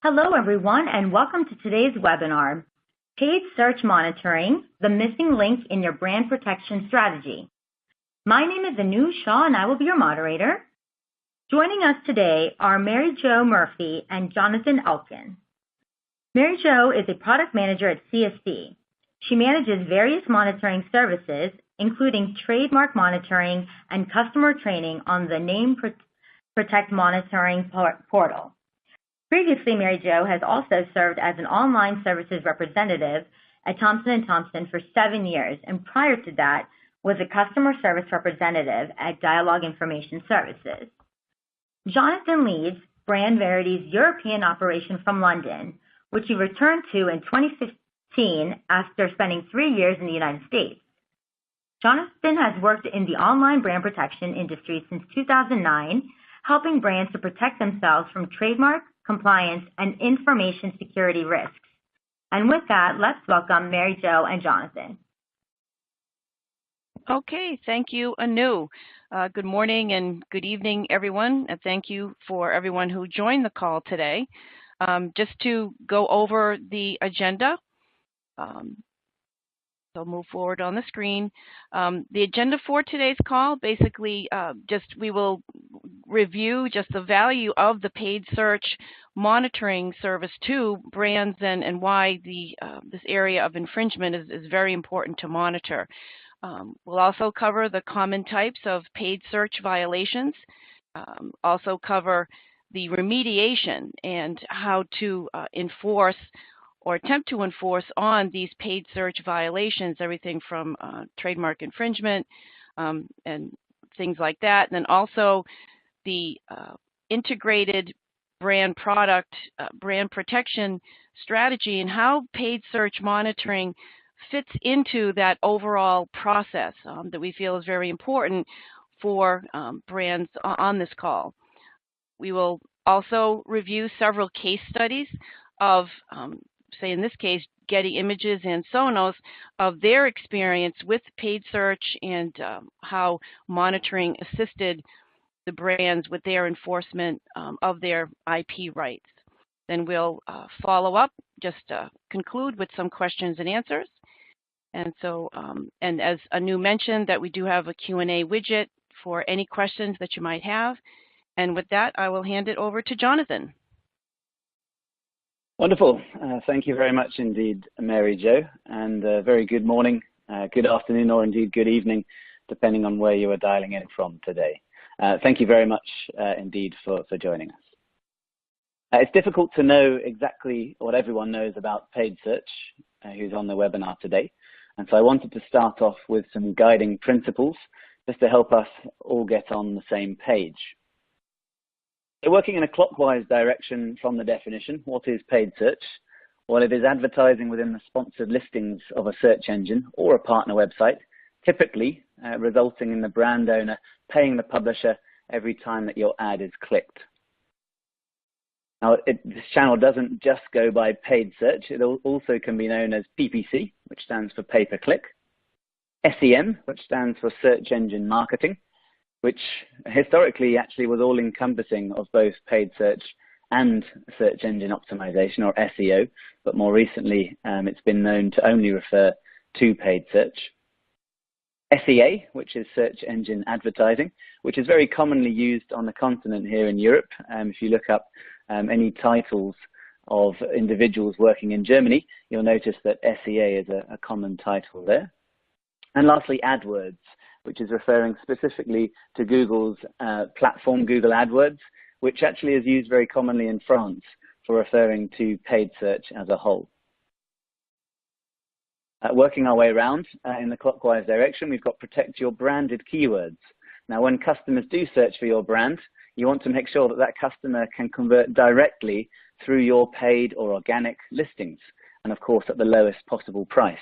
Hello, everyone, and welcome to today's webinar, Paid Search Monitoring, the Missing Link in Your Brand Protection Strategy. My name is Anu Shaw, and I will be your moderator. Joining us today are Mary Jo Murphy and Jonathan Elkin. Mary Jo is a product manager at CSC. She manages various monitoring services, including trademark monitoring and customer training on the Name Protect Monitoring portal. Previously, Mary Jo has also served as an online services representative at Thompson & Thompson for 7 years, and prior to that was a customer service representative at Dialogue Information Services. Jonathan leads BrandVerity's European operation from London, which he returned to in 2015 after spending 3 years in the United States. Jonathan has worked in the online brand protection industry since 2009, helping brands to protect themselves from trademark, compliance, and information security risks. And with that, let's welcome Mary Jo and Jonathan. Okay, thank you, Anu. Good morning and good evening, everyone, and thank you for everyone who joined the call today. Just to go over the agenda, so move forward on the screen. The agenda for today's call, basically, we will review just the value of the paid search monitoring service to brands and why this area of infringement is very important to monitor. We'll also cover the common types of paid search violations, also cover the remediation and how to enforce or attempt to enforce on these paid search violations, everything from trademark infringement and things like that. And then also the integrated brand protection strategy and how paid search monitoring fits into that overall process that we feel is very important for brands on this call. We will also review several case studies of say in this case, Getty Images and Sonos, of their experience with paid search and how monitoring assisted the brands with their enforcement of their IP rights. Then we'll follow up, just conclude with some questions and answers. And so, and as Anu mentioned, that we do have a Q&A widget for any questions that you might have. And with that, I will hand it over to Jonathan. Wonderful. Thank you very much indeed, Mary Jo, and very good morning, good afternoon, or indeed good evening, depending on where you are dialing in from today. Thank you very much indeed for joining us. It's difficult to know exactly what everyone knows about paid search who's on the webinar today, and so I wanted to start off with some guiding principles just to help us all get on the same page. So working in a clockwise direction from the definition, what is paid search? Well, it is advertising within the sponsored listings of a search engine or a partner website, typically resulting in the brand owner paying the publisher every time that your ad is clicked. Now, this channel doesn't just go by paid search. It also can be known as PPC, which stands for pay-per-click, SEM, which stands for search engine marketing, which historically actually was all-encompassing of both paid search and search engine optimization, or SEO, but more recently it's been known to only refer to paid search. SEA, which is search engine advertising, which is very commonly used on the continent here in Europe. If you look up any titles of individuals working in Germany, you'll notice that SEA is a common title there. And lastly, AdWords, which is referring specifically to Google's platform, Google AdWords, which actually is used very commonly in France for referring to paid search as a whole. Working our way around in the clockwise direction, we've got protect your branded keywords. Now, when customers do search for your brand, you want to make sure that that customer can convert directly through your paid or organic listings, and of course at the lowest possible price.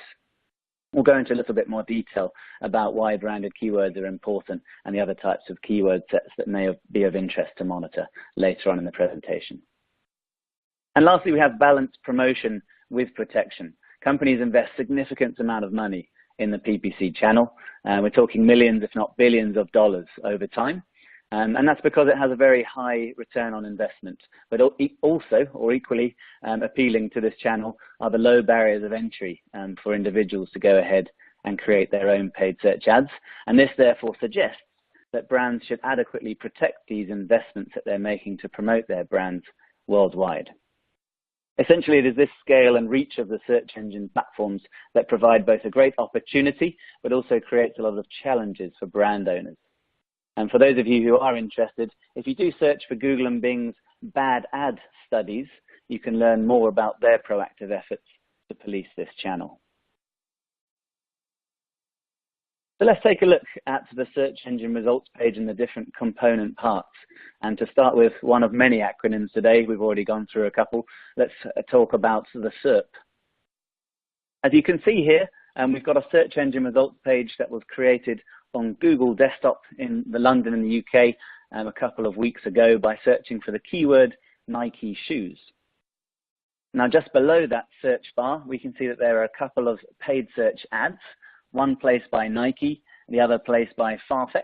We'll go into a little bit more detail about why branded keywords are important and the other types of keyword sets that may be of interest to monitor later on in the presentation. And lastly, we have balanced promotion with protection. Companies invest significant amount of money in the PPC channel. We're talking millions, if not billions of dollars over time. And that's because it has a very high return on investment. But also, or equally appealing to this channel, are the low barriers of entry for individuals to go ahead and create their own paid search ads. And this therefore suggests that brands should adequately protect these investments that they're making to promote their brands worldwide. Essentially, it is this scale and reach of the search engine platforms that provide both a great opportunity, but also creates a lot of challenges for brand owners. And for those of you who are interested, if you do search for Google and Bing's bad ad studies, you can learn more about their proactive efforts to police this channel. So let's take a look at the search engine results page and the different component parts. And to start with one of many acronyms today, we've already gone through a couple, let's talk about the SERP. As you can see here, we've got a search engine results page that was created on Google Desktop in London in the UK a couple of weeks ago by searching for the keyword Nike shoes. Now just below that search bar, we can see that there are a couple of paid search ads, one placed by Nike, the other placed by Farfetch.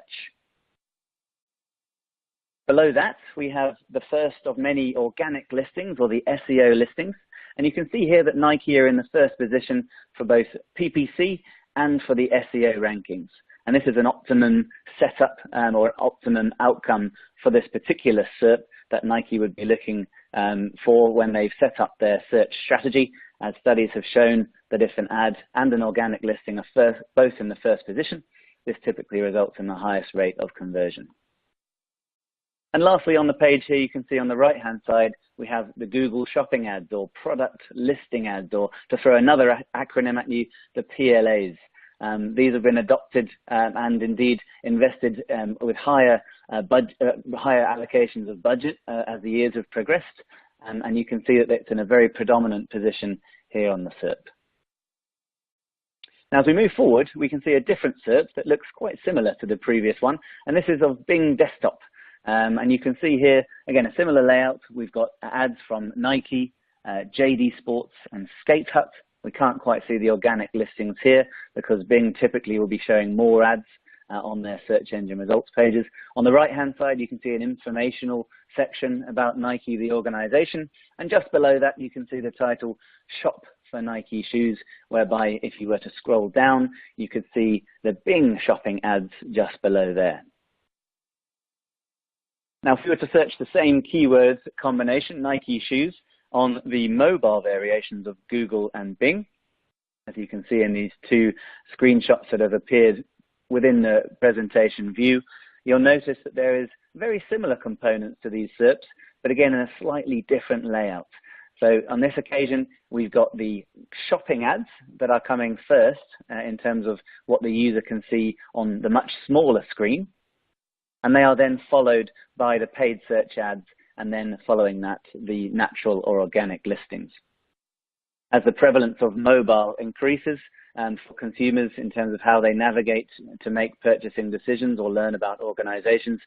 Below that, we have the first of many organic listings, or the SEO listings. And you can see here that Nike are in the first position for both PPC and for the SEO rankings. And this is an optimum setup or optimum outcome for this particular SERP that Nike would be looking for when they've set up their search strategy, as studies have shown that if an ad and an organic listing are both in the first position, this typically results in the highest rate of conversion. And lastly, on the page here, you can see on the right-hand side, we have the Google shopping ads or product listing ads, or to throw another acronym at you, the PLAs. These have been adopted and indeed invested with higher allocations of budget as the years have progressed. And you can see that it's in a very predominant position here on the SERP. Now, as we move forward, we can see a different SERP that looks quite similar to the previous one, and this is of Bing Desktop. And you can see here, again, a similar layout. We've got ads from Nike, JD Sports, and Skate Hut. We can't quite see the organic listings here because Bing typically will be showing more ads on their search engine results pages. On the right-hand side, you can see an informational section about Nike, the organization. And just below that, you can see the title, Shop for Nike Shoes, whereby if you were to scroll down, you could see the Bing shopping ads just below there. Now, if you were to search the same keywords combination, Nike shoes, on the mobile variations of Google and Bing, as you can see in these two screenshots that have appeared within the presentation view, you'll notice that there is very similar components to these SERPs, but again in a slightly different layout. So on this occasion, we've got the shopping ads that are coming first in terms of what the user can see on the much smaller screen. And they are then followed by the paid search ads, and then following that, the natural or organic listings. As the prevalence of mobile increases for consumers in terms of how they navigate to make purchasing decisions or learn about organizations,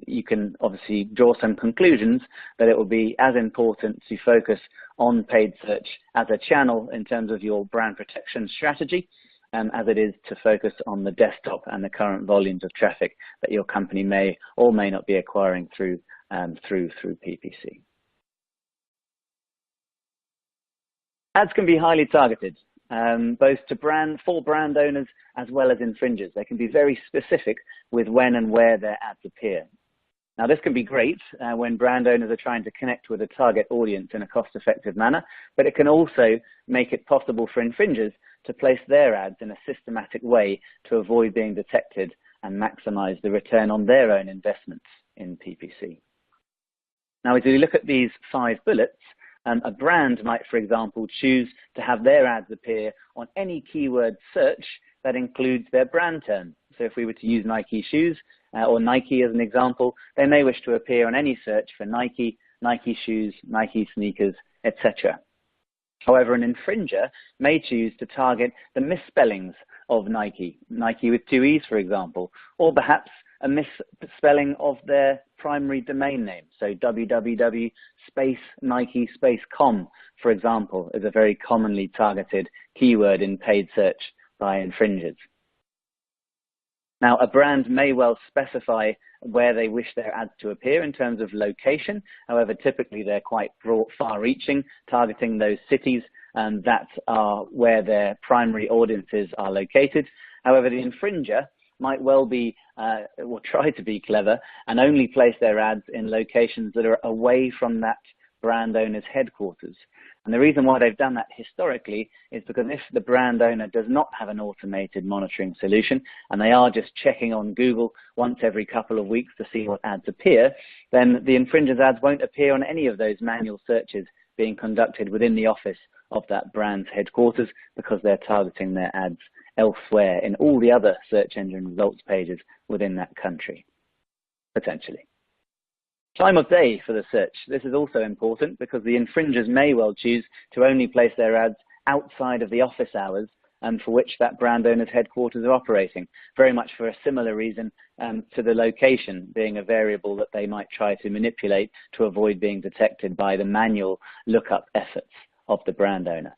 you can obviously draw some conclusions that it will be as important to focus on paid search as a channel in terms of your brand protection strategy, as it is to focus on the desktop and the current volumes of traffic that your company may or may not be acquiring through PPC. Ads can be highly targeted, both for brand owners as well as infringers. They can be very specific with when and where their ads appear. Now, this can be great when brand owners are trying to connect with a target audience in a cost-effective manner, but it can also make it possible for infringers to place their ads in a systematic way to avoid being detected and maximize the return on their own investments in PPC. Now, as we look at these 5 bullets, a brand might, for example, choose to have their ads appear on any keyword search that includes their brand term. So if we were to use Nike shoes or Nike as an example, they may wish to appear on any search for Nike, Nike shoes, Nike sneakers, etc. However, an infringer may choose to target the misspellings of Nike, Nike with 2 E's, for example, or perhaps a misspelling of their primary domain name. So www.nike.com, for example, is a very commonly targeted keyword in paid search by infringers. Now, a brand may well specify where they wish their ads to appear in terms of location. However, typically they're quite far-reaching, targeting those cities that are where their primary audiences are located. However, the infringer might well be, or try to be clever, and only place their ads in locations that are away from that brand owner's headquarters. And the reason why they've done that historically is because if the brand owner does not have an automated monitoring solution and they are just checking on Google once every couple of weeks to see what ads appear, then the infringer's ads won't appear on any of those manual searches being conducted within the office of that brand's headquarters, because they're targeting their ads elsewhere in all the other search engine results pages within that country, potentially. Time of day for the search. This is also important because the infringers may well choose to only place their ads outside of the office hours for which that brand owner's headquarters are operating, very much for a similar reason to the location being a variable that they might try to manipulate to avoid being detected by the manual lookup efforts of the brand owner.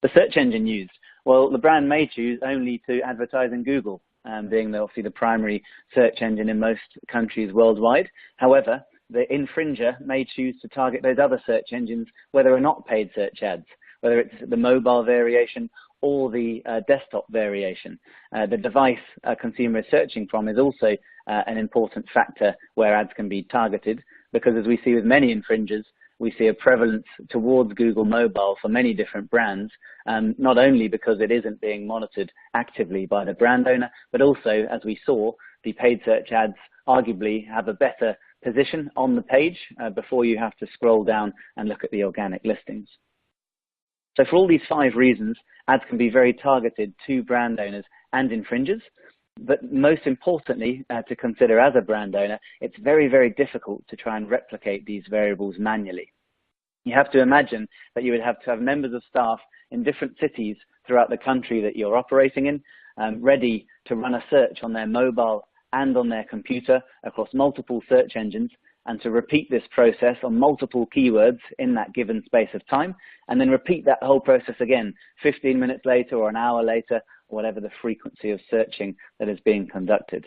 The search engine used. Well, the brand may choose only to advertise in Google, being obviously the primary search engine in most countries worldwide. However, the infringer may choose to target those other search engines where there are not paid search ads, whether it's the mobile variation or the desktop variation. The device a consumer is searching from is also an important factor where ads can be targeted, because as we see with many infringers, we see a prevalence towards Google Mobile for many different brands, not only because it isn't being monitored actively by the brand owner, but also, as we saw, the paid search ads arguably have a better position on the page before you have to scroll down and look at the organic listings. So for all these 5 reasons, ads can be very targeted to brand owners and infringers. But most importantly, to consider as a brand owner, it's very, very difficult to try and replicate these variables manually. You have to imagine that you would have to have members of staff in different cities throughout the country that you're operating in, ready to run a search on their mobile and on their computer across multiple search engines, and to repeat this process on multiple keywords in that given space of time, and then repeat that whole process again 15 minutes later or an hour later, whatever the frequency of searching that is being conducted.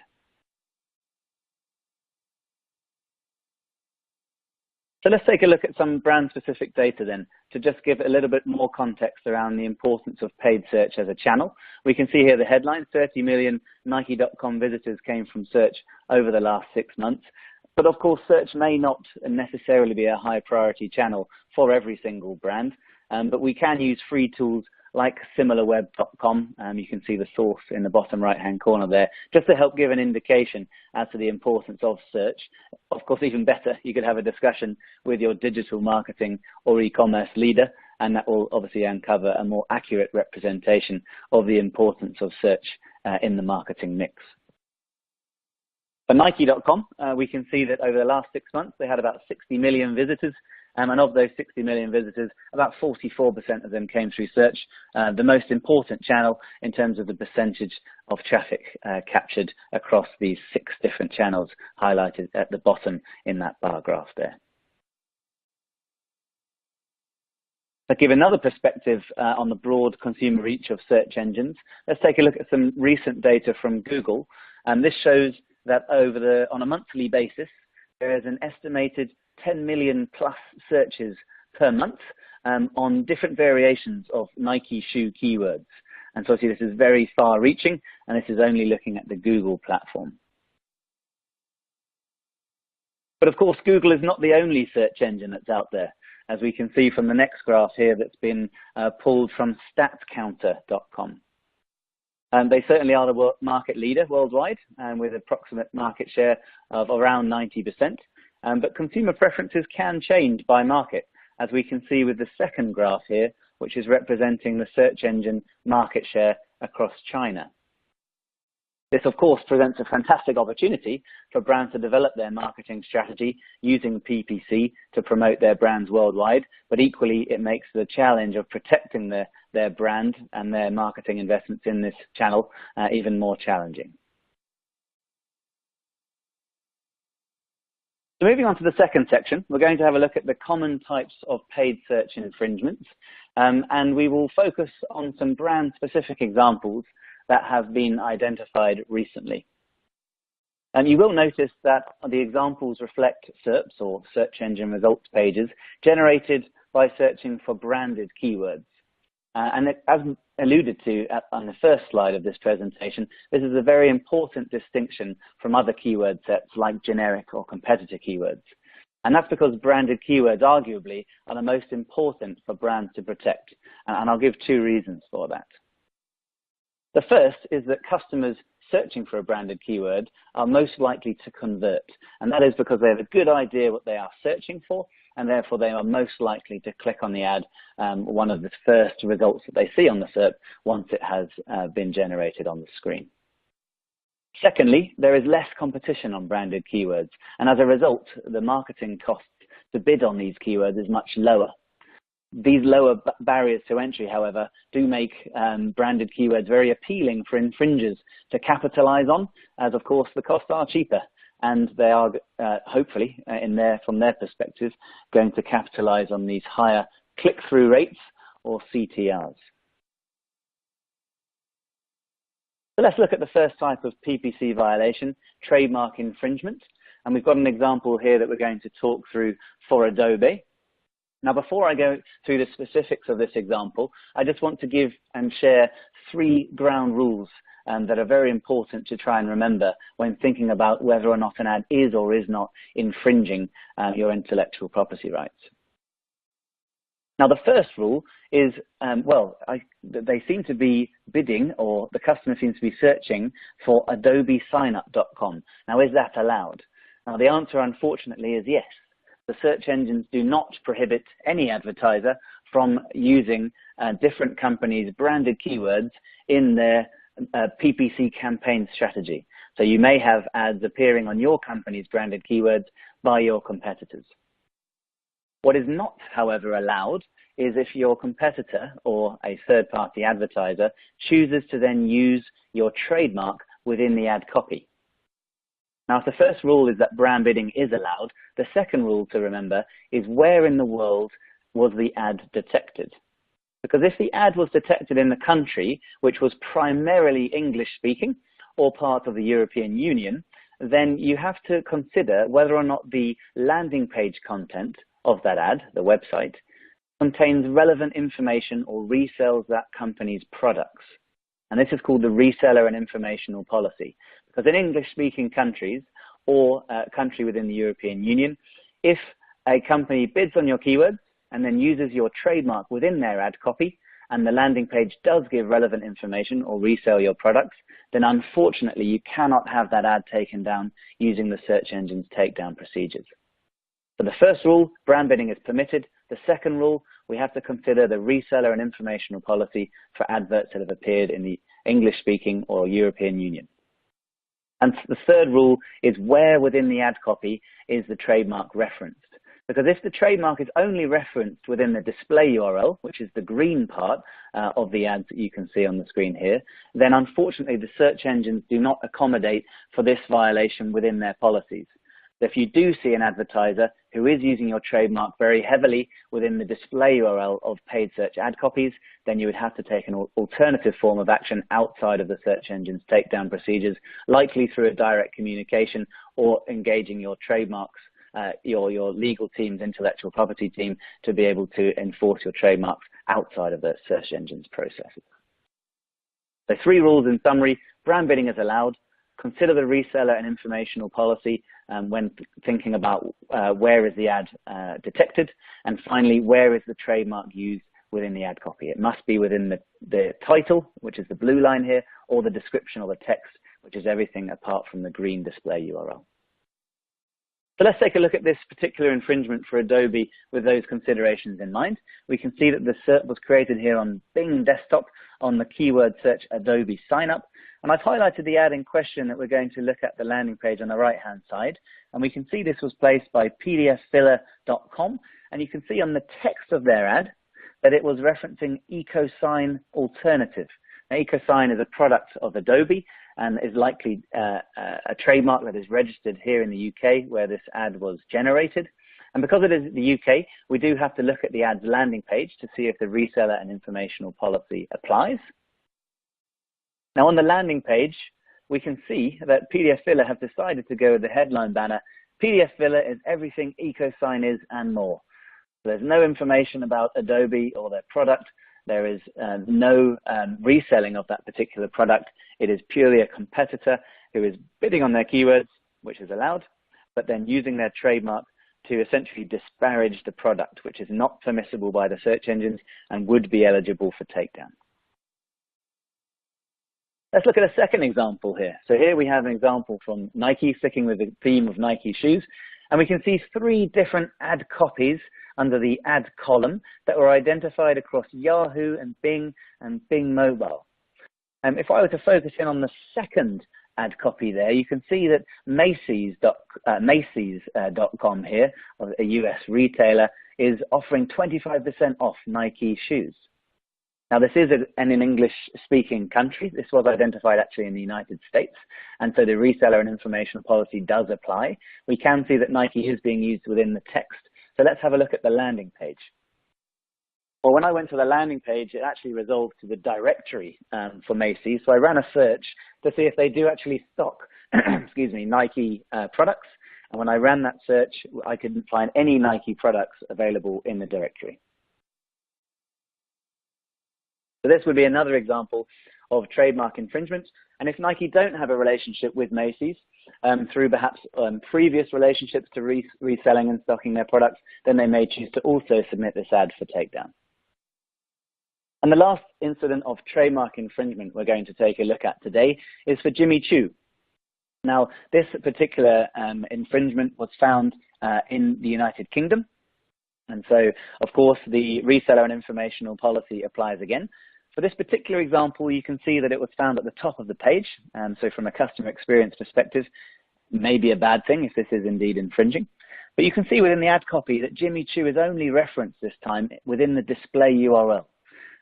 So let's take a look at some brand-specific data then, to just give a little bit more context around the importance of paid search as a channel. We can see here the headline, 30 million Nike.com visitors came from search over the last 6 months. But of course, search may not necessarily be a high priority channel for every single brand, but we can use free tools like similarweb.com. You can see the source in the bottom right-hand corner there, just to help give an indication as to the importance of search. Of course, even better, you could have a discussion with your digital marketing or e-commerce leader, and that will obviously uncover a more accurate representation of the importance of search in the marketing mix. For Nike.com, we can see that over the last 6 months, they had about 60 million visitors. And of those 60 million visitors, about 44% of them came through search, the most important channel in terms of the percentage of traffic captured across these 6 different channels highlighted at the bottom in that bar graph there. To give another perspective on the broad consumer reach of search engines, let's take a look at some recent data from Google. And this shows that on a monthly basis, there is an estimated 10 million plus searches per month on different variations of Nike shoe keywords. And so see, this is very far reaching, and this is only looking at the Google platform. But of course, Google is not the only search engine that's out there, as we can see from the next graph here that's been pulled from statcounter.com. They certainly are the market leader worldwide, with approximate market share of around 90%. But consumer preferences can change by market, as we can see with the second graph here, which is representing the search engine market share across China. This, of course, presents a fantastic opportunity for brands to develop their marketing strategy using PPC to promote their brands worldwide, but equally it makes the challenge of protecting their brand and their marketing investments in this channel even more challenging. So moving on to the second section, we're going to have a look at the common types of paid search infringements, and we will focus on some brand-specific examples that have been identified recently. And you will notice that the examples reflect SERPs, or search engine results pages, generated by searching for branded keywords. And as alluded to on the first slide of this presentation, this is a very important distinction from other keyword sets like generic or competitor keywords. And that's because branded keywords arguably are the most important for brands to protect. And I'll give two reasons for that. The first is that customers searching for a branded keyword are most likely to convert. And that is because they have a good idea what they are searching for, and therefore they are most likely to click on the ad, one of the first results that they see on the SERP once it has been generated on the screen. Secondly, there is less competition on branded keywords, and as a result, the marketing cost to bid on these keywords is much lower. These lower barriers to entry, however, do make branded keywords very appealing for infringers to capitalize on, as of course the costs are cheaper, and they are hopefully, from their perspective, going to capitalize on these higher click-through rates, or CTRs. So let's look at the first type of PPC violation, trademark infringement. And we've got an example here that we're going to talk through for Adobe. Now, before I go through the specifics of this example, I just want to give and share 3 ground rules that are very important to try and remember when thinking about whether or not an ad is or is not infringing your intellectual property rights. Now, the first rule is, they seem to be bidding, or the customer seems to be searching for adobesignup.com. Now, is that allowed? Now, the answer, unfortunately, is yes. The search engines do not prohibit any advertiser from using different companies' branded keywords in their PPC campaign strategy. So you may have ads appearing on your company's branded keywords by your competitors. What is not, however, allowed is if your competitor or a third-party advertiser chooses to then use your trademark within the ad copy. Now, if the first rule is that brand bidding is allowed, the second rule to remember is where in the world was the ad detected? Because if the ad was detected in the country, which was primarily English-speaking or part of the European Union, then you have to consider whether or not the landing page content of that ad, the website, contains relevant information or resells that company's products. And this is called the reseller and informational policy. Because in English-speaking countries or a country within the European Union, if a company bids on your keywords and then uses your trademark within their ad copy, and the landing page does give relevant information or resell your products, then unfortunately you cannot have that ad taken down using the search engine's takedown procedures. So the first rule, brand bidding is permitted. The second rule, we have to consider the reseller and informational policy for adverts that have appeared in the English-speaking or European Union. And the third rule is where within the ad copy is the trademark referenced. Because if the trademark is only referenced within the display URL, which is the green part of the ads that you can see on the screen here, then unfortunately the search engines do not accommodate for this violation within their policies. So if you do see an advertiser who is using your trademark very heavily within the display URL of paid search ad copies, then you would have to take an alternative form of action outside of the search engine's takedown procedures, likely through a direct communication or engaging your trademarks, your legal team's intellectual property team to be able to enforce your trademarks outside of the search engine's processes. So 3 rules in summary: brand bidding is allowed. Consider the reseller and informational policy when thinking about where is the ad detected, and finally, where is the trademark used within the ad copy. It must be within the title, which is the blue line here, or the description or the text, which is everything apart from the green display URL. So let's take a look at this particular infringement for Adobe with those considerations in mind. We can see that the SERP was created here on Bing desktop on the keyword search Adobe sign up. And I've highlighted the ad in question that we're going to look at the landing page on the right-hand side. And we can see this was placed by pdffiller.com. And you can see on the text of their ad that it was referencing EcoSign Alternative. Now, EcoSign is a product of Adobe and is likely a trademark that is registered here in the UK where this ad was generated. And because it is the UK, we do have to look at the ad's landing page to see if the reseller and informational policy applies. Now on the landing page, we can see that PDF Filler have decided to go with the headline banner, PDF Filler is everything EcoSign is and more. There's no information about Adobe or their product. There is no reselling of that particular product. It is purely a competitor who is bidding on their keywords, which is allowed, but then using their trademark to essentially disparage the product, which is not permissible by the search engines and would be eligible for takedown. Let's look at a second example here. So here we have an example from Nike, sticking with the theme of Nike shoes, and we can see 3 different ad copies under the ad column that were identified across Yahoo and Bing Mobile. If I were to focus in on the second ad copy there, you can see that Macy's.com here, a US retailer, is offering 25% off Nike shoes. Now, this is an English-speaking country. This was identified actually in the United States, and so the reseller and information policy does apply. We can see that Nike is being used within the text. So let's have a look at the landing page. Well, when I went to the landing page, it actually resolved to the directory for Macy's. So I ran a search to see if they do actually stock, excuse me, Nike products. And when I ran that search, I couldn't find any Nike products available in the directory. So this would be another example of trademark infringement. And if Nike don't have a relationship with Macy's through perhaps previous relationships to reselling and stocking their products, then they may choose to also submit this ad for takedown. And the last incident of trademark infringement we're going to take a look at today is for Jimmy Choo. Now, this particular infringement was found in the United Kingdom. And so, of course, the reseller and informational policy applies again. For this particular example, you can see that it was found at the top of the page. So from a customer experience perspective, may be a bad thing if this is indeed infringing. But you can see within the ad copy that Jimmy Choo is only referenced this time within the display URL.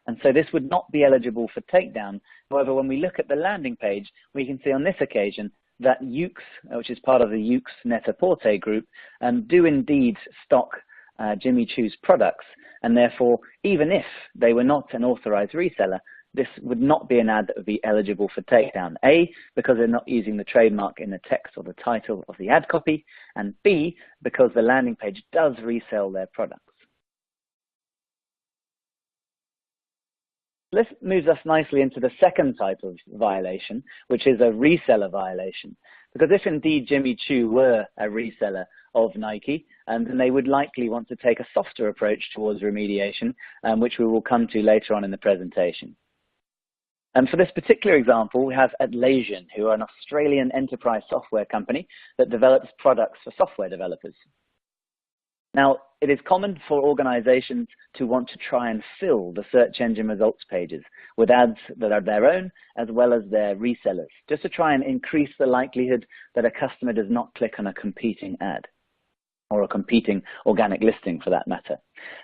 And so this would not be eligible for takedown. However, when we look at the landing page, we can see on this occasion that Ukes, which is part of the Ukes Net-a-Porter group, do indeed stock Jimmy Choo's products, and therefore, even if they were not an authorized reseller, this would not be an ad that would be eligible for takedown. A, because they're not using the trademark in the text or the title of the ad copy, and B, because the landing page does resell their products. This moves us nicely into the second type of violation, which is a reseller violation. Because if indeed Jimmy Choo were a reseller of Nike, then they would likely want to take a softer approach towards remediation, which we will come to later on in the presentation. And for this particular example, we have Atlassian, who are an Australian enterprise software company that develops products for software developers. Now, it is common for organizations to want to try and fill the search engine results pages with ads that are their own as well as their resellers, just to try and increase the likelihood that a customer does not click on a competing ad or a competing organic listing for that matter.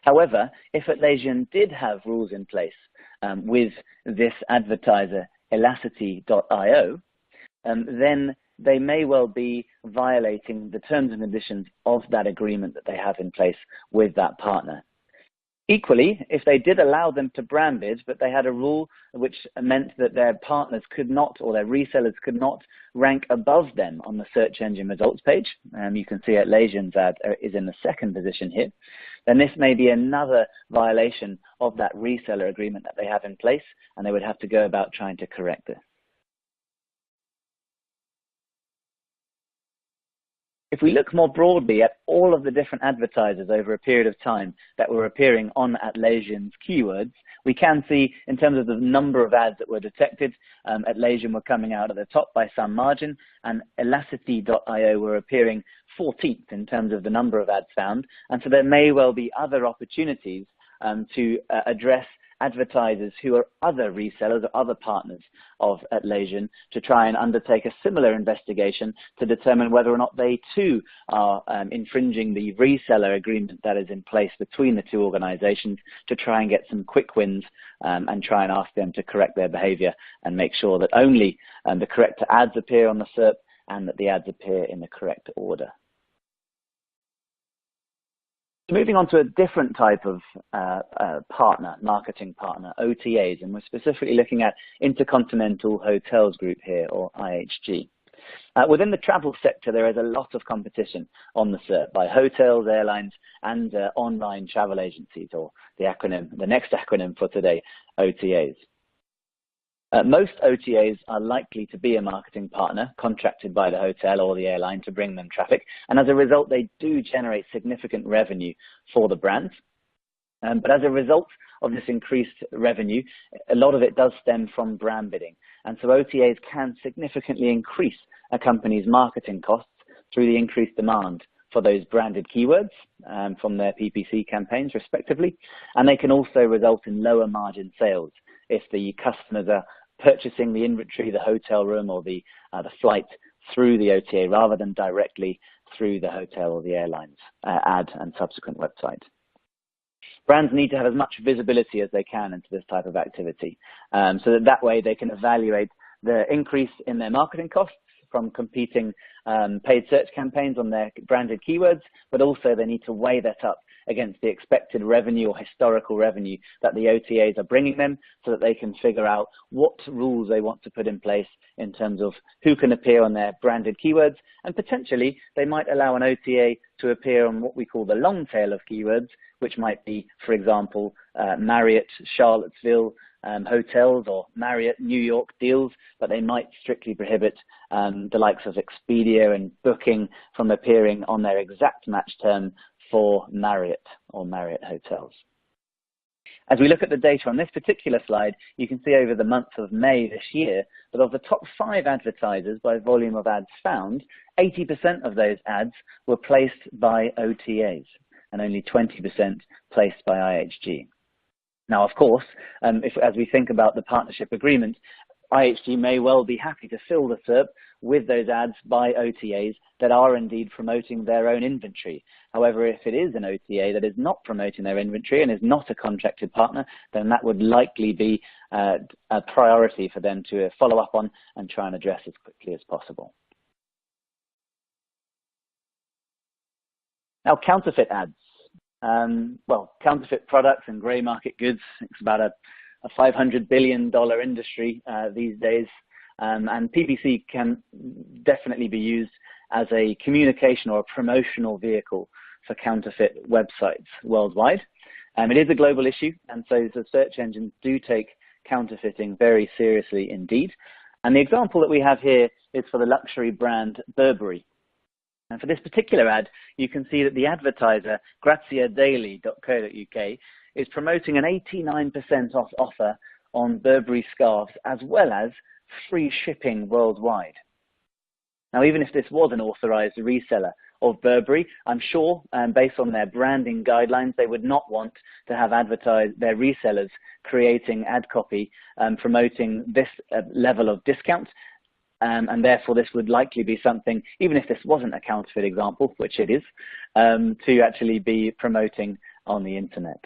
However, if Atlassian did have rules in place with this advertiser, Elasticity.io, then they may well be violating the terms and conditions of that agreement that they have in place with that partner. Equally, if they did allow them to brand bid, but they had a rule which meant that their partners could not, or their resellers could not rank above them on the search engine results page, you can see Atlassian's ad is in the second position here, then this may be another violation of that reseller agreement that they have in place, and they would have to go about trying to correct this. If we look more broadly at all of the different advertisers over a period of time that were appearing on Atlassian's keywords, we can see in terms of the number of ads that were detected, Atlassian were coming out at the top by some margin, and Elasticity.io were appearing 14th in terms of the number of ads found. And so there may well be other opportunities to address advertisers who are other resellers or other partners of Atlassian to try and undertake a similar investigation to determine whether or not they too are infringing the reseller agreement that is in place between the two organizations, to try and get some quick wins and try and ask them to correct their behavior and make sure that only the correct ads appear on the SERP and that the ads appear in the correct order. So moving on to a different type of partner, marketing partner, OTAs, and we're specifically looking at Intercontinental Hotels Group here, or IHG. Within the travel sector, there is a lot of competition on the SERP by hotels, airlines, and online travel agencies, or the next acronym for today, OTAs. Most OTAs are likely to be a marketing partner contracted by the hotel or the airline to bring them traffic, and as a result, they do generate significant revenue for the brands. But as a result of this increased revenue, a lot of it does stem from brand bidding, and so OTAs can significantly increase a company's marketing costs through the increased demand for those branded keywords from their PPC campaigns, respectively, and they can also result in lower margin sales if the customers are purchasing the inventory, the hotel room, or the flight through the OTA rather than directly through the hotel or the airline's ad and subsequent website. Brands need to have as much visibility as they can into this type of activity, so that way they can evaluate the increase in their marketing costs from competing paid search campaigns on their branded keywords, but also they need to weigh that up against the expected revenue or historical revenue that the OTAs are bringing them, so that they can figure out what rules they want to put in place in terms of who can appear on their branded keywords, and potentially they might allow an OTA to appear on what we call the long tail of keywords, which might be, for example, Marriott Charlottesville hotels or Marriott New York deals, but they might strictly prohibit the likes of Expedia and Booking from appearing on their exact match term for Marriott or Marriott hotels. As we look at the data on this particular slide, you can see over the month of May this year that of the top 5 advertisers by volume of ads found, 80% of those ads were placed by OTAs and only 20% placed by IHG. Now, of course, as we think about the partnership agreement, IHG may well be happy to fill the SERP with those ads by OTAs that are indeed promoting their own inventory. However, if it is an OTA that is not promoting their inventory and is not a contracted partner, then that would likely be a priority for them to follow up on and try and address as quickly as possible. Now, counterfeit ads. Well, counterfeit products and grey market goods, it's about a $500 billion industry these days, and PPC can definitely be used as a communication or a promotional vehicle for counterfeit websites worldwide. It is a global issue, and so the search engines do take counterfeiting very seriously indeed. And the example that we have here is for the luxury brand Burberry. And for this particular ad, you can see that the advertiser, graziadaily.co.uk, is promoting an 89% off offer on Burberry scarves, as well as free shipping worldwide. Now, even if this was an authorized reseller of Burberry, I'm sure, based on their branding guidelines, they would not want to have advertised their resellers creating ad copy promoting this level of discount. And therefore, this would likely be something, even if this wasn't a counterfeit example, which it is, to actually be promoting on the internet.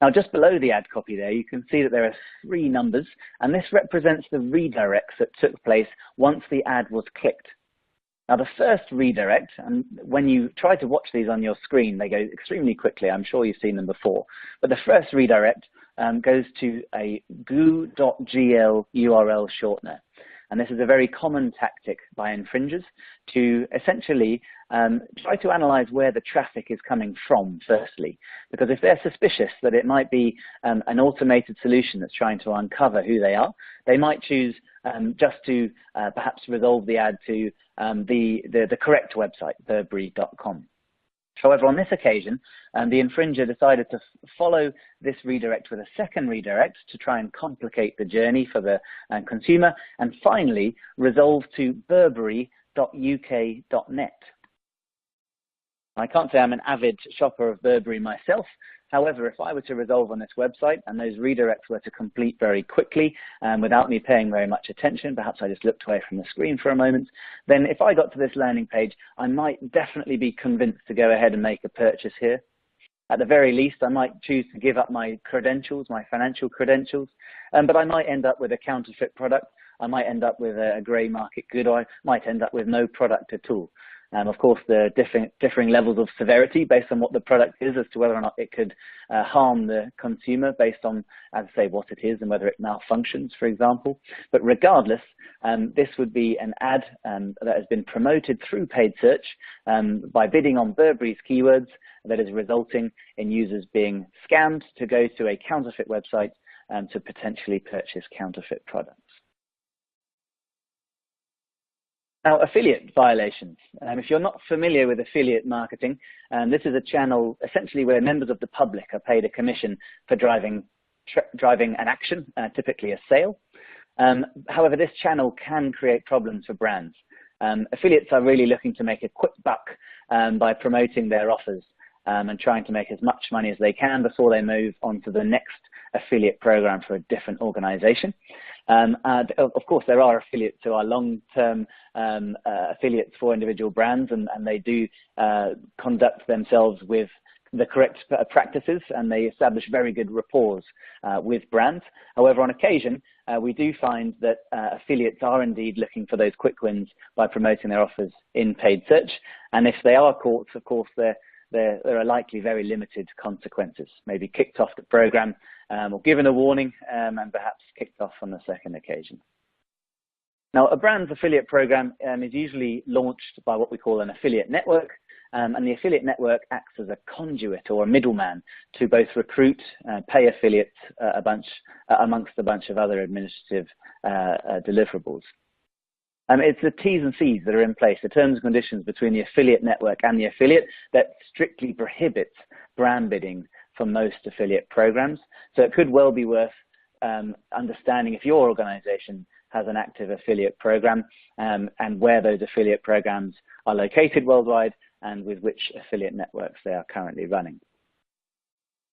Now, just below the ad copy there, you can see that there are 3 numbers, and this represents the redirects that took place once the ad was clicked. Now, the first redirect, and when you try to watch these on your screen, they go extremely quickly. I'm sure you've seen them before. But the first redirect goes to a goo.gl URL shortener. And this is a very common tactic by infringers to essentially try to analyze where the traffic is coming from, firstly. Because if they're suspicious that it might be an automated solution that's trying to uncover who they are, they might choose just to perhaps resolve the ad to the correct website, Burberry.com. However, on this occasion, the infringer decided to follow this redirect with a second redirect to try and complicate the journey for the consumer, and finally resolve to burberry.uk.net. I can't say I'm an avid shopper of Burberry myself. However, if I were to resolve on this website and those redirects were to complete very quickly without me paying very much attention, perhaps I just looked away from the screen for a moment, then if I got to this landing page, I might definitely be convinced to go ahead and make a purchase here. At the very least, I might choose to give up my credentials, my financial credentials, but I might end up with a counterfeit product. I might end up with a grey market good, or I might end up with no product at all. Of course, there are differing levels of severity based on what the product is as to whether or not it could harm the consumer based on, as I say, what it is and whether it malfunctions, for example. But regardless, this would be an ad that has been promoted through paid search by bidding on Burberry's keywords that is resulting in users being scammed to go to a counterfeit website to potentially purchase counterfeit products. Now, affiliate violations. If you're not familiar with affiliate marketing, this is a channel essentially where members of the public are paid a commission for driving an action, typically a sale. However, this channel can create problems for brands. Affiliates are really looking to make a quick buck by promoting their offers and trying to make as much money as they can before they move on to the next affiliate program for a different organization. And of course, there are affiliates who are long-term affiliates for individual brands, and they do conduct themselves with the correct practices, and they establish very good rapport with brands. However, on occasion, we do find that affiliates are indeed looking for those quick wins by promoting their offers in paid search. And if they are caught, of course, there are likely very limited consequences, maybe kicked off the program or given a warning and perhaps kicked off on the second occasion. Now, a brand's affiliate program is usually launched by what we call an affiliate network, and the affiliate network acts as a conduit or a middleman to both recruit, pay affiliates amongst a bunch of other administrative deliverables. It's the T's and C's that are in place, the terms and conditions between the affiliate network and the affiliate, that strictly prohibits brand bidding for most affiliate programs. So it could well be worth understanding if your organization has an active affiliate program and where those affiliate programs are located worldwide and with which affiliate networks they are currently running.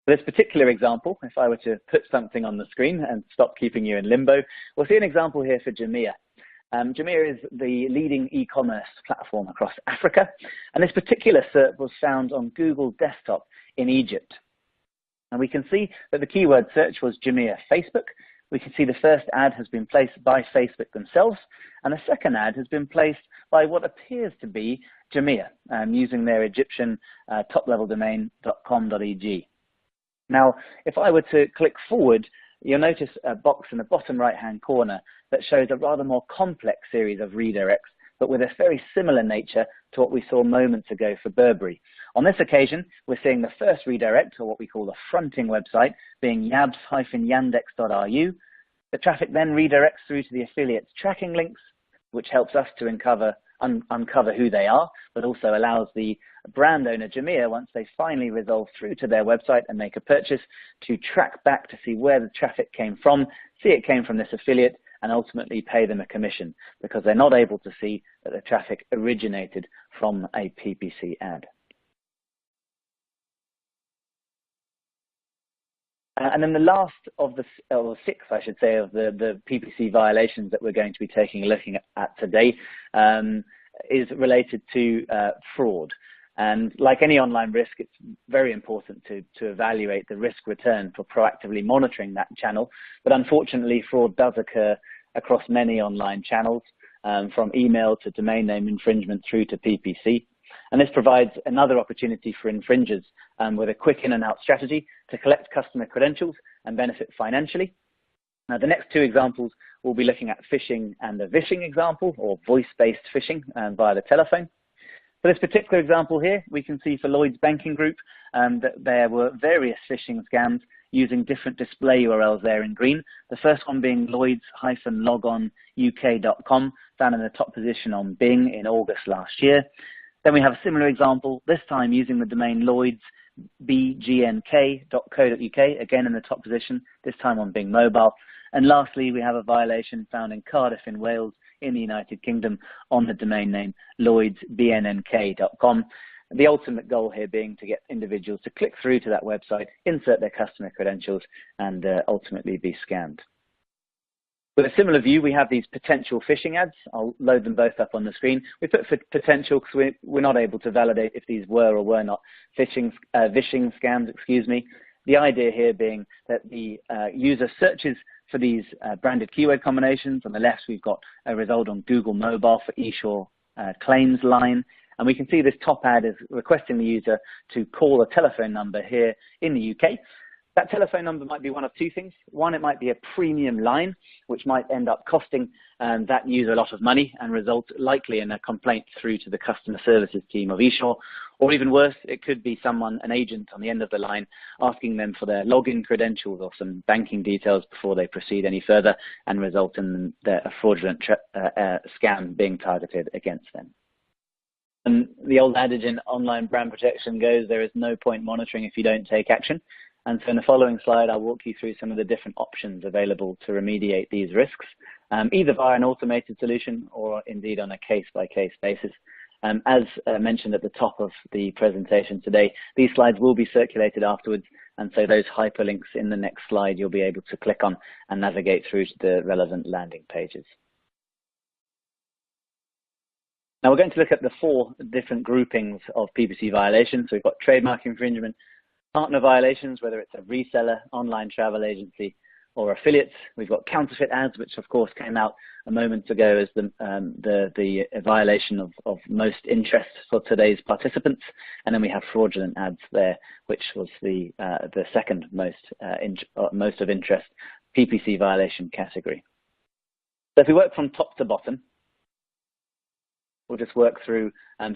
For this particular example, if I were to put something on the screen and stop keeping you in limbo, we'll see an example here for Jumia. Jumia is the leading e-commerce platform across Africa, and this particular SERP was found on Google Desktop in Egypt. And we can see that the keyword search was Jumia Facebook. We can see the first ad has been placed by Facebook themselves, and the second ad has been placed by what appears to be Jumia, using their Egyptian top-level domain .com.eg. Now, if I were to click forward, you'll notice a box in the bottom right-hand corner that shows a rather more complex series of redirects, but with a very similar nature to what we saw moments ago for Burberry. On this occasion, we're seeing the first redirect, or what we call the fronting website, being yabs-yandex.ru. The traffic then redirects through to the affiliate's tracking links, which helps us to uncover who they are, but also allows the brand owner, Jumia, once they finally resolve through to their website and make a purchase, to track back to see where the traffic came from, see it came from this affiliate, and ultimately pay them a commission, because they're not able to see that the traffic originated from a PPC ad. And then the last of the, or sixth, I should say, of the PPC violations that we're going to be taking a look at today is related to fraud. And like any online risk, it's very important to evaluate the risk return for proactively monitoring that channel. But unfortunately, fraud does occur across many online channels, from email to domain name infringement through to PPC. And this provides another opportunity for infringers with a quick in and out strategy to collect customer credentials and benefit financially. Now, the next two examples, we'll be looking at phishing and a vishing example, or voice-based phishing via the telephone. For this particular example here, we can see for Lloyds Banking Group that there were various phishing scams using different display URLs there in green. The first one being lloyds-logonuk.com, found in the top position on Bing in August last year. Then we have a similar example, this time using the domain lloydsbgnk.co.uk, again in the top position, this time on Bing Mobile. And lastly, we have a violation found in Cardiff in Wales in the United Kingdom on the domain name lloydsbnnk.com. The ultimate goal here being to get individuals to click through to that website, insert their customer credentials, and ultimately be scammed. With a similar view, we have these potential phishing ads. I'll load them both up on the screen. We put for potential because we're not able to validate if these were or were not vishing scams, excuse me. The idea here being that the user searches for these branded keyword combinations. On the left, we've got a result on Google Mobile for eSure claims line. And we can see this top ad is requesting the user to call a telephone number here in the UK. That telephone number might be one of two things. One, it might be a premium line, which might end up costing that user a lot of money and result likely in a complaint through to the customer services team of eSure. Or even worse, it could be someone, an agent on the end of the line, asking them for their login credentials or some banking details before they proceed any further and result in a fraudulent scam being targeted against them. And the old adage in online brand protection goes, there is no point monitoring if you don't take action. And so in the following slide, I'll walk you through some of the different options available to remediate these risks, either via an automated solution or indeed on a case-by-case basis. As mentioned at the top of the presentation today, these slides will be circulated afterwards, and so those hyperlinks in the next slide you'll be able to click on and navigate through to the relevant landing pages. Now we're going to look at the 4 different groupings of PPC violations. So we've got trademark infringement, partner violations, whether it's a reseller, online travel agency, or affiliates. We've got counterfeit ads, which of course came out a moment ago as the violation of most interest for today's participants. And then we have fraudulent ads there, which was the second most of interest PPC violation category. So if we work from top to bottom, we'll just work through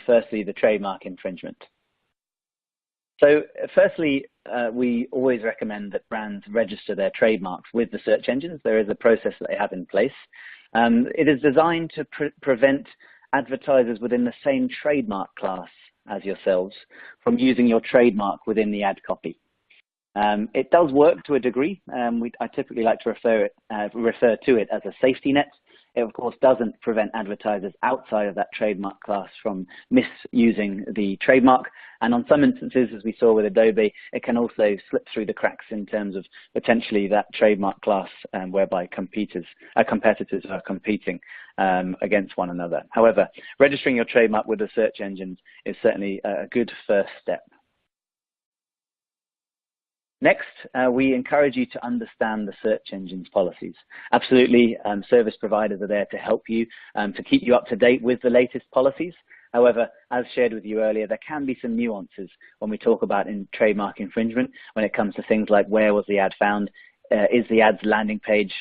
firstly the trademark infringement. So firstly, we always recommend that brands register their trademarks with the search engines. There is a process that they have in place. It is designed to prevent advertisers within the same trademark class as yourselves from using your trademark within the ad copy. It does work to a degree. I typically like to refer to it as a safety net. It, of course, doesn't prevent advertisers outside of that trademark class from misusing the trademark. And on some instances, as we saw with Adobe, it can also slip through the cracks in terms of potentially that trademark class whereby competitors are competing against one another. However, registering your trademark with the search engines is certainly a good first step. Next, we encourage you to understand the search engine's policies. Absolutely, service providers are there to help you, to keep you up to date with the latest policies. However, as shared with you earlier, there can be some nuances when we talk about trademark infringement when it comes to things like where was the ad found, is the ad's landing page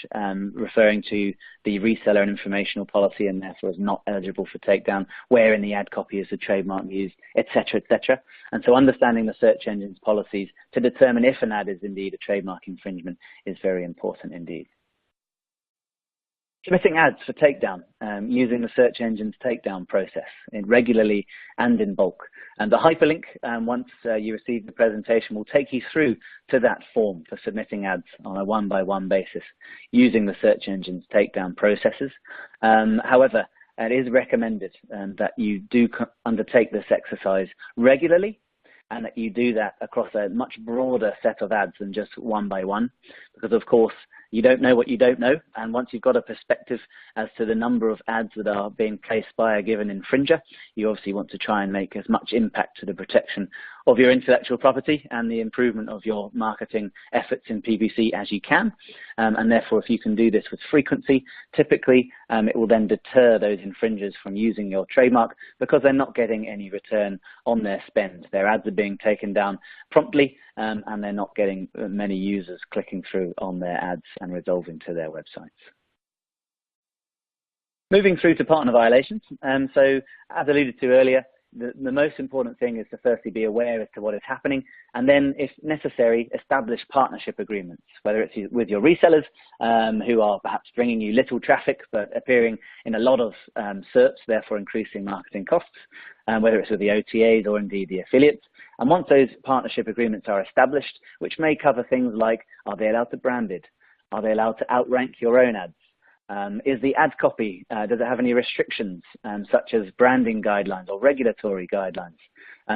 referring to the reseller and informational policy and therefore is not eligible for takedown, where in the ad copy is the trademark used, etc., etc. And so understanding the search engine's policies to determine if an ad is indeed a trademark infringement is very important indeed. Submitting ads for takedown using the search engine's takedown process regularly and in bulk. And the hyperlink, once you receive the presentation, will take you through to that form for submitting ads on a one-by-one basis using the search engine's takedown processes. However, it is recommended that you do undertake this exercise regularly and that you do that across a much broader set of ads than just one by one, because of course you don't know what you don't know, and once you've got a perspective as to the number of ads that are being placed by a given infringer, you obviously want to try and make as much impact to the protection of your intellectual property and the improvement of your marketing efforts in PPC as you can. And therefore, if you can do this with frequency, typically it will then deter those infringers from using your trademark because they're not getting any return on their spend. Their ads are being taken down promptly and they're not getting many users clicking through on their ads and resolving to their websites. Moving through to partner violations. So as alluded to earlier, the most important thing is to firstly be aware as to what is happening, and then, if necessary, establish partnership agreements, whether it's with your resellers who are perhaps bringing you little traffic but appearing in a lot of SERPs, therefore increasing marketing costs, whether it's with the OTAs or indeed the affiliates. And once those partnership agreements are established, which may cover things like, are they allowed to brand bid? Are they allowed to outrank your own ads? Is the ad copy, does it have any restrictions such as branding guidelines or regulatory guidelines?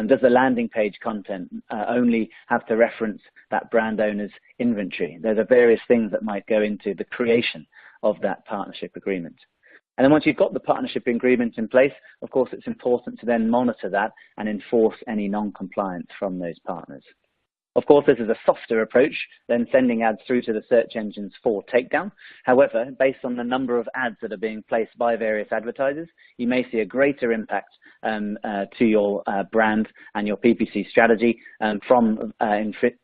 Does the landing page content only have to reference that brand owner's inventory? There are various things that might go into the creation of that partnership agreement. And then once you've got the partnership agreement in place, of course, it's important to then monitor that and enforce any non-compliance from those partners. Of course, this is a softer approach than sending ads through to the search engines for takedown. However, based on the number of ads that are being placed by various advertisers, you may see a greater impact to your brand and your PPC strategy from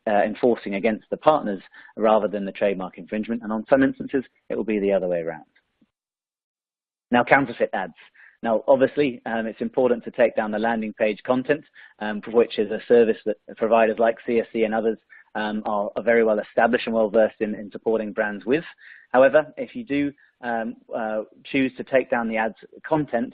enforcing against the partners rather than the trademark infringement. And on some instances, it will be the other way around. Now, counterfeit ads. Now, obviously, it's important to take down the landing page content, which is a service that providers like CSC and others are very well established and well versed in supporting brands with. However, if you do choose to take down the ads content,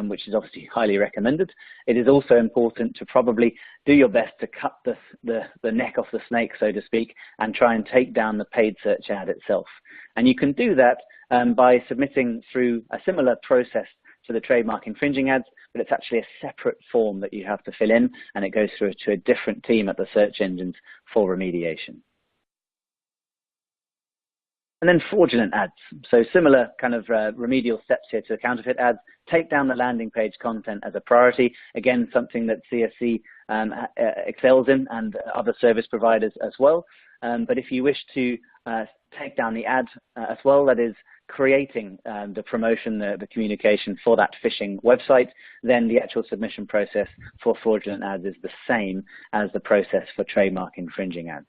which is obviously highly recommended, it is also important to probably do your best to cut the neck off the snake, so to speak, and try and take down the paid search ad itself. And you can do that by submitting through a similar process to the trademark infringing ads, but it's actually a separate form that you have to fill in, and it goes through to a different team at the search engines for remediation. And then fraudulent ads. So similar kind of remedial steps here to counterfeit ads. Take down the landing page content as a priority. Again, something that CSC excels in, and other service providers as well. But if you wish to take down the ad as well, that is creating the promotion, the communication for that phishing website, then the actual submission process for fraudulent ads is the same as the process for trademark infringing ads.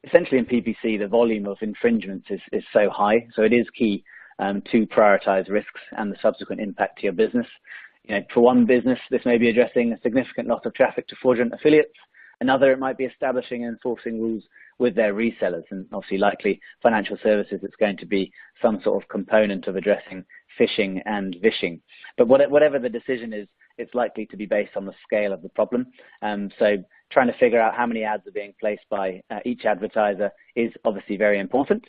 Essentially in PPC, the volume of infringements is so high, so it is key to prioritize risks and the subsequent impact to your business. For one business, this may be addressing a significant loss of traffic to fraudulent affiliates. Another, it might be establishing and enforcing rules with their resellers, and obviously likely financial services, it's going to be some sort of component of addressing phishing and vishing. But whatever the decision is, it's likely to be based on the scale of the problem. So trying to figure out how many ads are being placed by each advertiser is obviously very important.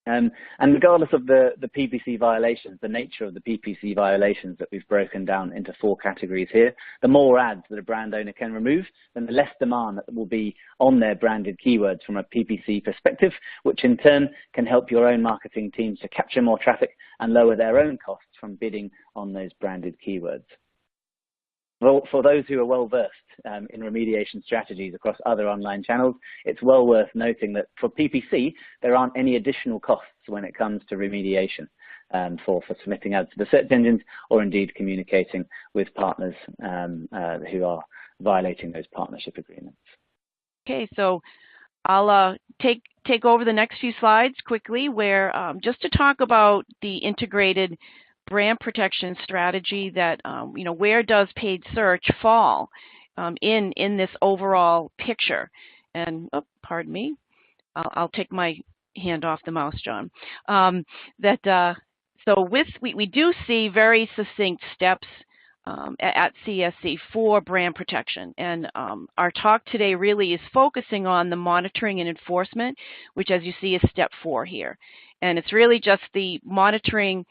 And regardless of the PPC violations, the nature of the PPC violations that we've broken down into 4 categories here, the more ads that a brand owner can remove, then the less demand that will be on their branded keywords from a PPC perspective, which in turn can help your own marketing teams to capture more traffic and lower their own costs from bidding on those branded keywords. Well, for those who are well versed in remediation strategies across other online channels, it's well worth noting that for PPC, there aren't any additional costs when it comes to remediation for submitting ads to the search engines, or indeed communicating with partners who are violating those partnership agreements. Okay, so I'll take over the next few slides quickly, where just to talk about the integrated brand protection strategy that, where does paid search fall in this overall picture? And, pardon me, I'll take my hand off the mouse, John. So we do see very succinct steps at CSC for brand protection. And our talk today really is focusing on the monitoring and enforcement, which, as you see, is step 4 here. And it's really just the monitoring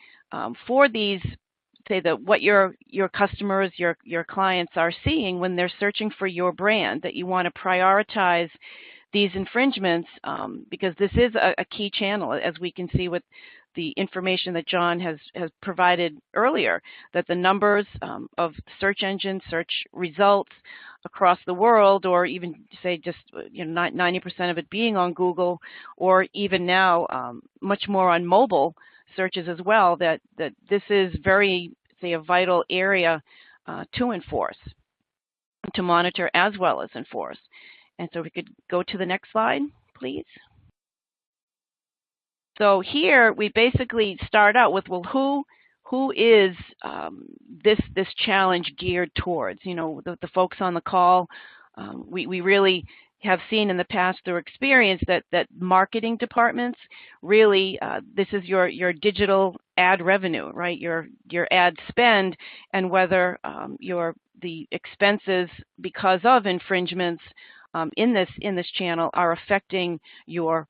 for these, say that what your customers, your clients are seeing when they're searching for your brand, that you want to prioritize these infringements because this is a key channel, as we can see with the information that John has provided earlier, that the numbers of search engine search results across the world, or even say just 90% of it being on Google, or even now much more on mobile searches as well, that this is very, say, a vital area to enforce, to monitor as well as enforce. And so we could go to the next slide, please. So here we basically start out with, well, who is this challenge geared towards? The folks on the call, we really have seen in the past through experience that marketing departments really, this is your digital ad revenue, right? Your ad spend, and whether the expenses because of infringements in this channel are affecting your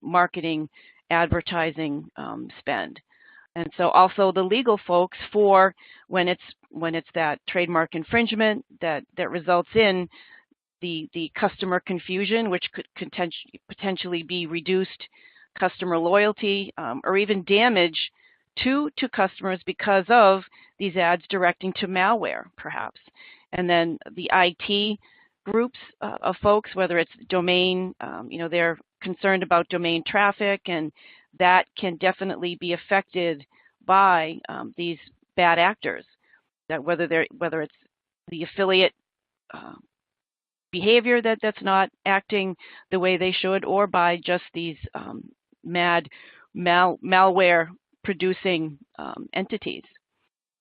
marketing advertising spend. And so also the legal folks for when it's that trademark infringement that results in the customer confusion, which could potentially be reduced customer loyalty or even damage to customers because of these ads directing to malware, perhaps. And then the IT groups of folks, whether it's domain, they're concerned about domain traffic, and that can definitely be affected by these bad actors. That whether it's the affiliate behavior that's not acting the way they should, or by just these malware producing entities.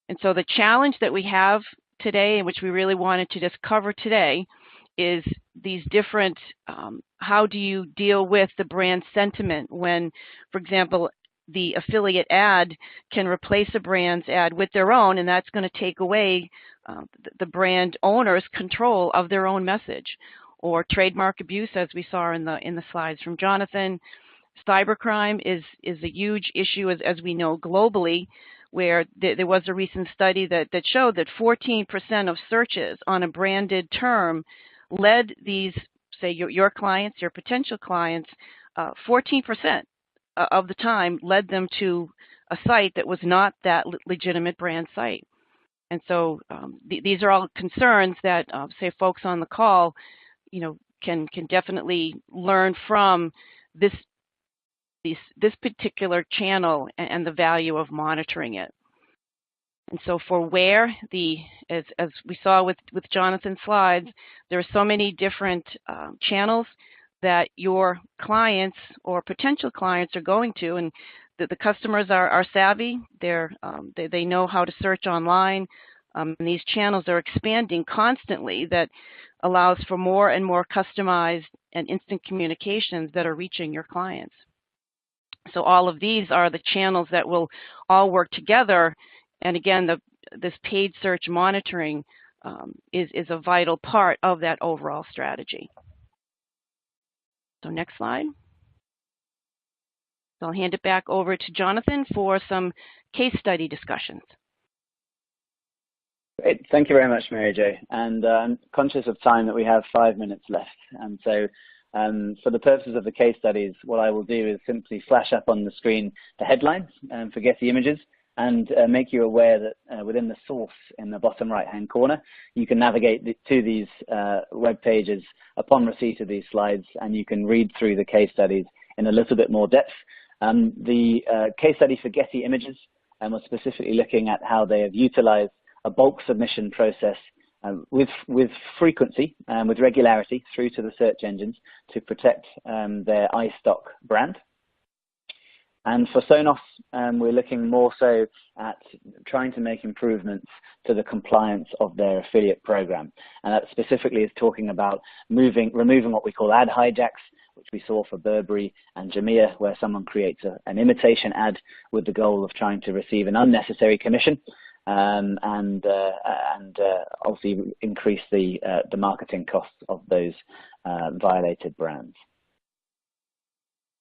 And so the challenge that we have today, and which we really wanted to just cover today, is these different, how do you deal with the brand sentiment when, for example, the affiliate ad can replace a brand's ad with their own, and that's going to take away the brand owner's control of their own message. Or trademark abuse, as we saw in the slides from Jonathan. Cybercrime is a huge issue, as we know globally, where there was a recent study that showed that 14% of searches on a branded term led these, say, your clients, your potential clients, 14% of the time led them to a site that was not that legitimate brand site. And so these are all concerns that, say, folks on the call, can definitely learn from this particular channel and the value of monitoring it. And so for where as we saw with Jonathan's slides, there are so many different channels that your clients or potential clients are going to, and the customers are savvy. They know how to search online, and these channels are expanding constantly. That allows for more and more customized and instant communications that are reaching your clients. So all of these are the channels that will all work together. And again, this paid search monitoring is a vital part of that overall strategy. So next slide. So I'll hand it back over to Jonathan for some case study discussions. Great. Thank you very much, Mary Jo. And I'm conscious of time that we have 5 minutes left. And so for the purposes of the case studies, what I will do is simply flash up on the screen the headlines for Getty Images, and make you aware that within the source in the bottom right-hand corner, you can navigate to these web pages upon receipt of these slides, and you can read through the case studies in a little bit more depth. The case study for Getty Images was specifically looking at how they have utilized a bulk submission process with frequency and with regularity through to the search engines to protect their iStock brand. And for Sonos, we're looking more so at trying to make improvements to the compliance of their affiliate program. And that specifically is talking about removing what we call ad hijacks, which we saw for Burberry and Jamia, where someone creates an imitation ad with the goal of trying to receive an unnecessary commission, and obviously increase the marketing costs of those violated brands.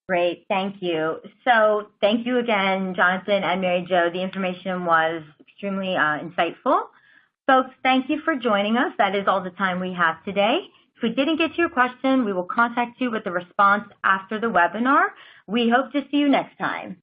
Great, thank you. So thank you again, Jonathan and Mary Jo. The information was extremely insightful. Folks, thank you for joining us. That is all the time we have today. If we didn't get to your question, we will contact you with a response after the webinar. We hope to see you next time.